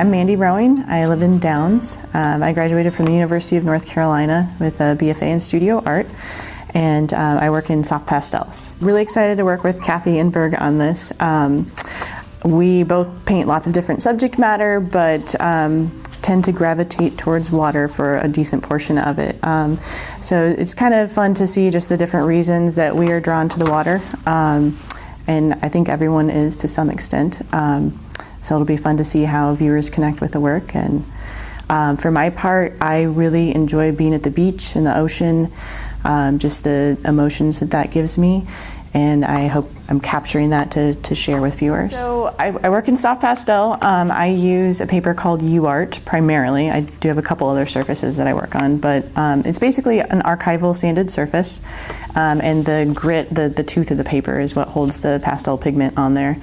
I'm Mandy Roeing. I live in Downs. I graduated from the University of North Carolina with a BFA in studio art, and I work in soft pastels. Really excited to work with Kathy Inberg on this. We both paint lots of different subject matter, but tend to gravitate towards water for a decent portion of it. So it's kind of fun to see just the different reasons that we are drawn to the water. And I think everyone is to some extent. So it'll be fun to see how viewers connect with the work. And for my part, I really enjoy being at the beach and the ocean, just the emotions that gives me. And I hope I'm capturing that to share with viewers. So I work in soft pastel. I use a paper called UArt primarily. I do have a couple other surfaces that I work on, but it's basically an archival sanded surface. And the grit, the tooth of the paper is what holds the pastel pigment on there.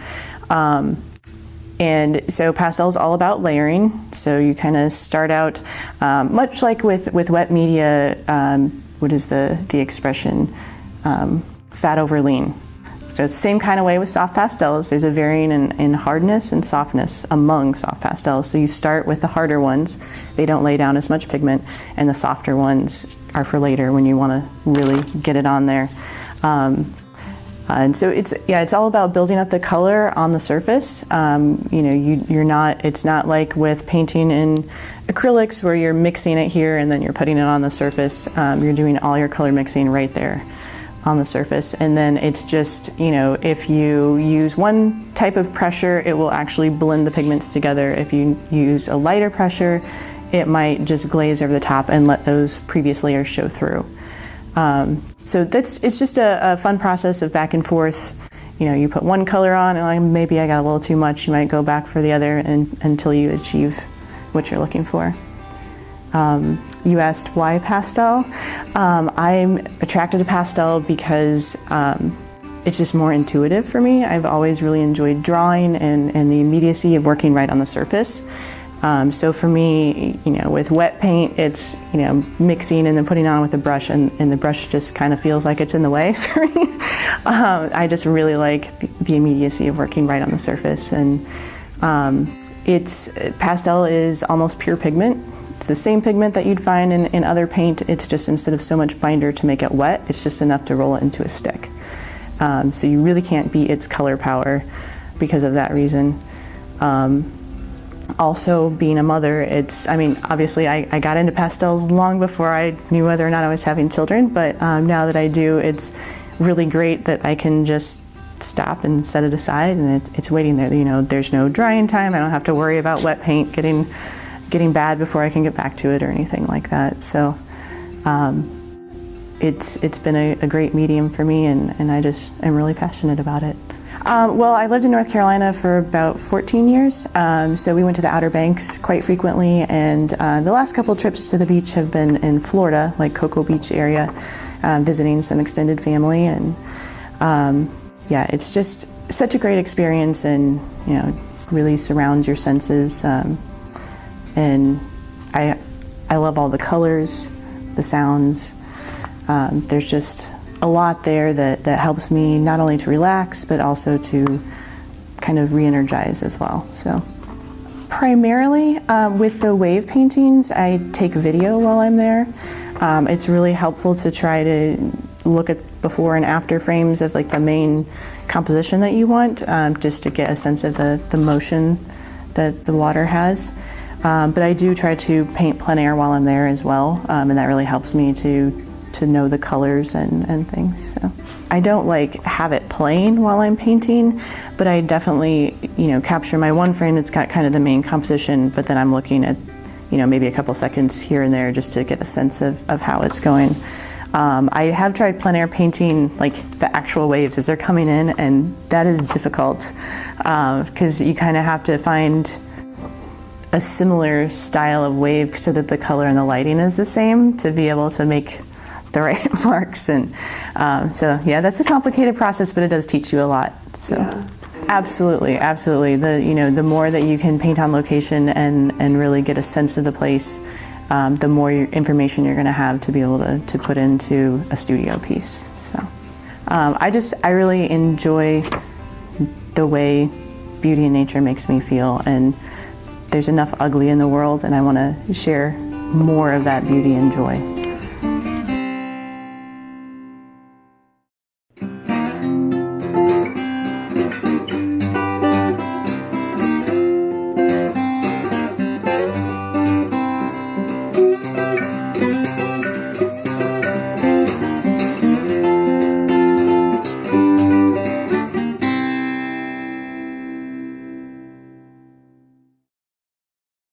And so pastel is all about layering. So you kind of start out, much like with wet media, what is the expression? Fat over lean. So it's the same kind of way with soft pastels. There's a varying in hardness and softness among soft pastels. So you start with the harder ones. They don't lay down as much pigment, and the softer ones are for later when you want to really get it on there. And so it's all about building up the color on the surface. It's not like with painting in acrylics where you're mixing it here and then you're putting it on the surface. You're doing all your color mixing right there on the surface, and then it's just, if you use one type of pressure, it will actually blend the pigments together. If you use a lighter pressure, it might just glaze over the top and let those previous layers show through. So it's just a fun process of back and forth. You put one color on and maybe I got a little too much, you might go back for the other until you achieve what you're looking for. You asked why pastel. I'm attracted to pastel because it's just more intuitive for me. I've always really enjoyed drawing and the immediacy of working right on the surface. So for me, with wet paint, it's, mixing and then putting on with a brush, and the brush just kind of feels like it's in the way for me. I just really like the immediacy of working right on the surface. And pastel is almost pure pigment. It's the same pigment that you'd find in other paint. It's just, instead of so much binder to make it wet, it's just enough to roll it into a stick. So you really can't beat its color power because of that reason. Also, being a mother, obviously I got into pastels long before I knew whether or not I was having children, but now that I do, it's really great that I can just stop and set it aside, and it's waiting there. There's no drying time. I don't have to worry about wet paint getting bad before I can get back to it or anything like that. So it's been a great medium for me, and I just am really passionate about it. Well, I lived in North Carolina for about 14 years, so we went to the Outer Banks quite frequently, and the last couple of trips to the beach have been in Florida, like Cocoa Beach area, visiting some extended family, and it's just such a great experience, and really surrounds your senses. And I love all the colors, the sounds. There's just a lot there that helps me not only to relax, but also to kind of re-energize as well. So primarily with the wave paintings, I take video while I'm there. It's really helpful to try to look at before and after frames of like the main composition that you want, just to get a sense of the motion that the water has. But I do try to paint plein air while I'm there as well, and that really helps me to know the colors and things. So I don't have it playing while I'm painting, but I definitely capture my one frame that's got kind of the main composition, but then I'm looking at maybe a couple seconds here and there just to get a sense of how it's going. I have tried plein air painting the actual waves as they're coming in, and that is difficult because you kind of have to find a similar style of wave so that the color and the lighting is the same to be able to make the right marks. And that's a complicated process, but it does teach you a lot. So yeah. Absolutely. The more that you can paint on location and really get a sense of the place, the more information you're going to have to be able to put into a studio piece. So I really enjoy the way beauty in nature makes me feel, and there's enough ugly in the world, and I want to share more of that beauty and joy.